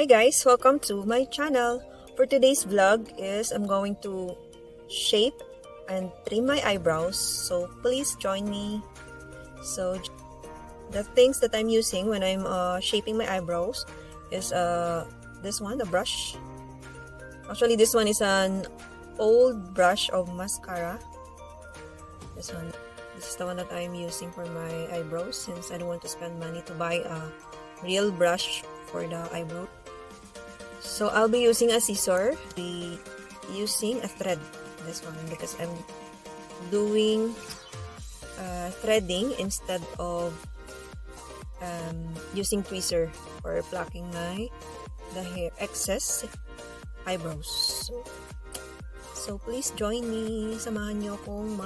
Hi guys, welcome to my channel. For today's vlog is I'm going to shape and trim my eyebrows, so please join me. So the things that I'm using when I'm shaping my eyebrows is this one, the brush. Actually, this one is an old brush of mascara. This is the one that I'm using for my eyebrows since I don't want to spend money to buy a real brush for the eyebrow. So I'll be using a scissor, using a thread, this one, because I'm doing threading instead of using tweezer for plucking the hair excess eyebrows. So please join me, samahan niyo akong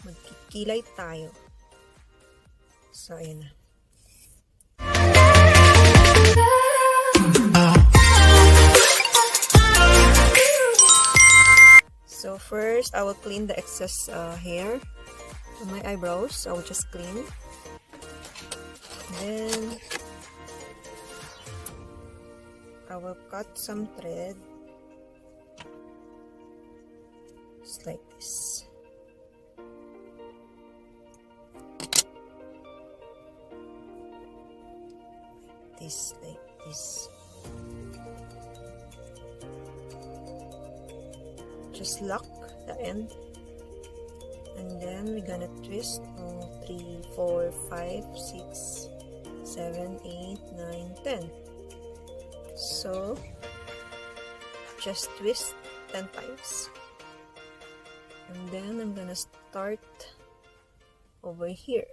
magkikilay tayo. So ayan na. So first, I will clean the excess hair on my eyebrows. I will just clean. Then I will cut some thread, just like this. Like this. Just lock the end, and then we're gonna twist 3, 4, 5, 6, 7, 8, 9, 10. So just twist 10 times, and then I'm gonna start over here.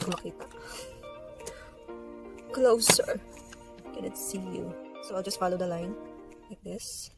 Makita. Closer. I cannot see you. So I'll just follow the line like this.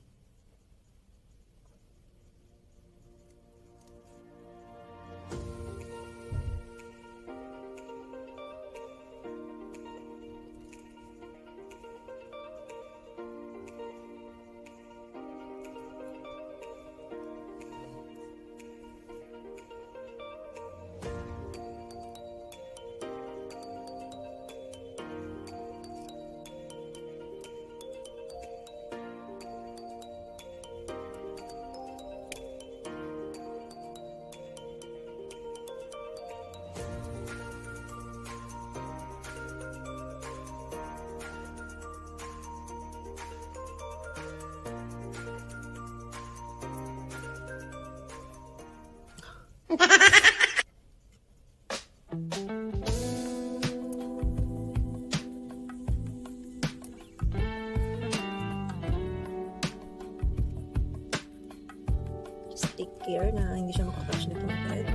Just take care na hindi siya makatouch nitong thread.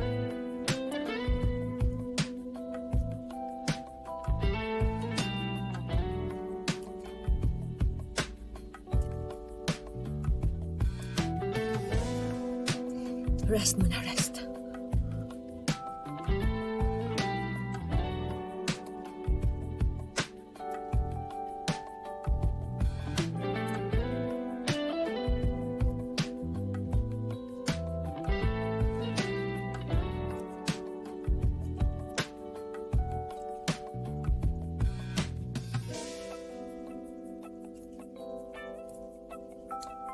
Rest muna, rest.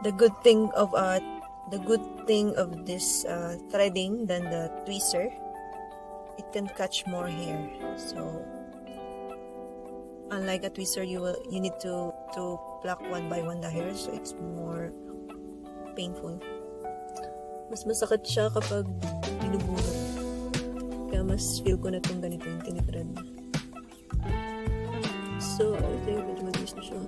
The good thing of this threading than the tweezer, it can catch more hair. So unlike a tweezer, you need to pluck one by one the hair, so it's more painful. Mas masakit siya kapag binubulot. Kaya mas feel ko na itong ganito yung tinithread. So I think medyo mabilis na siya.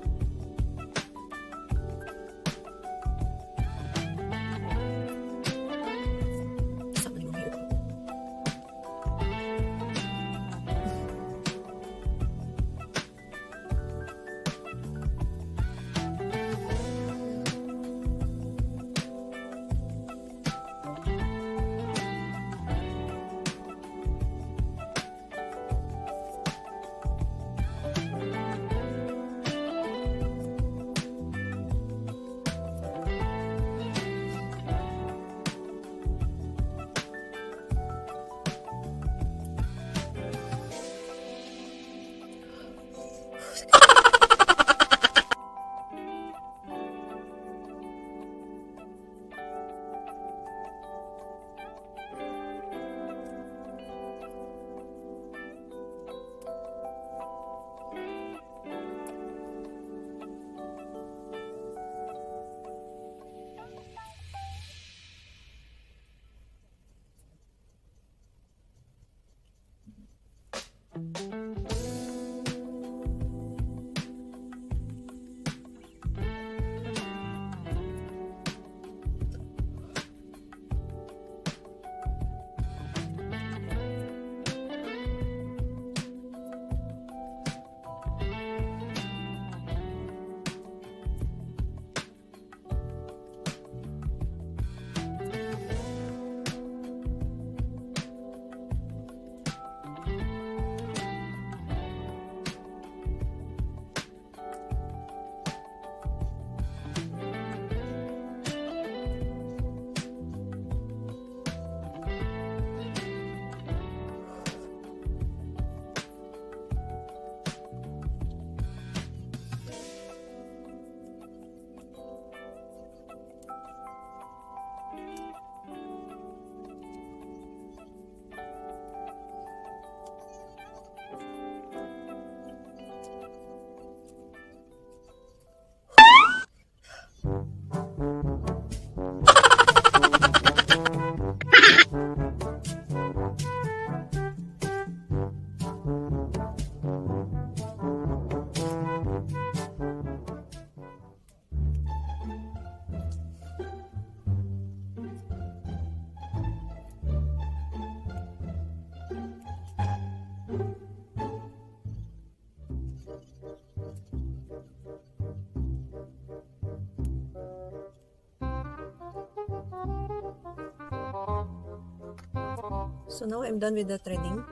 So now I'm done with the threading.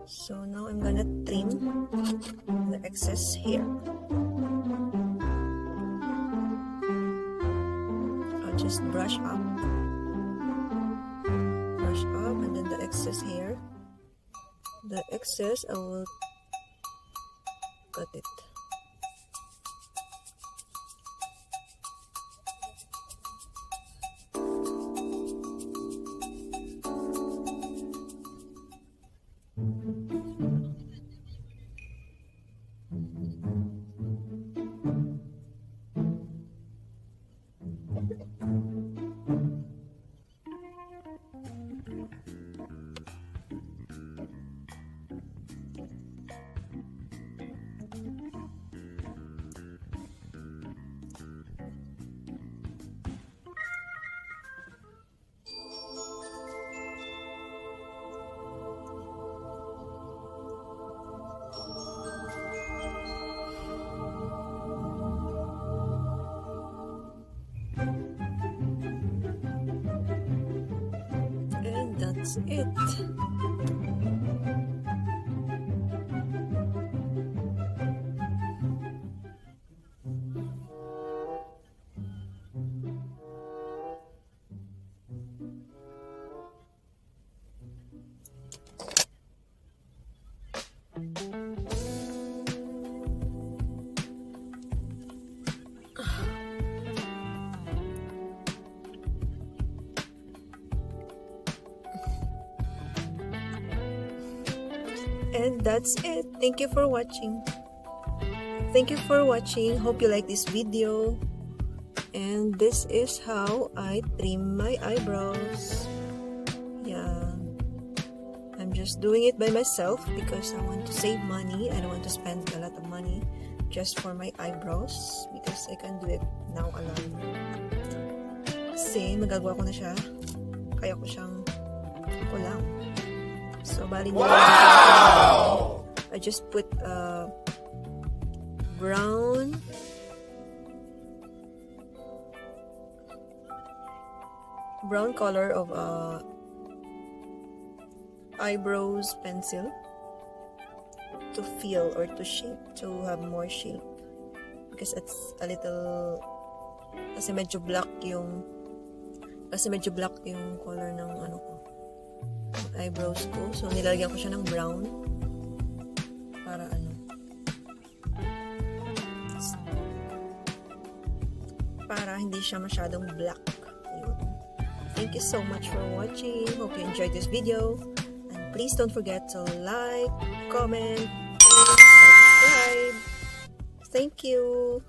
So now I'm gonna trim the excess hair. I'll just brush up, and then the excess hair. The excess, I will cut it. And that's it. And that's it. Thank you for watching. Hope you like this video. And this is how I trim my eyebrows. Yeah, I'm just doing it by myself because I want to save money. I don't want to spend a lot of money just for my eyebrows because I can do it now alone. Kasi magagawa ko na siya. Kaya ko siyang ako lang. So, bali nila. Wow! I just put brown color of eyebrows pencil to fill or to shape, to have more shape. Because it's a little, kasi medyo black yung color ng ano ko, eyebrows ko. So, nilagyan ko siya ng brown para hindi siya masyadong black. Ayun. Thank you so much for watching. Hope you enjoyed this video. And please don't forget to like, comment, and subscribe. Thank you.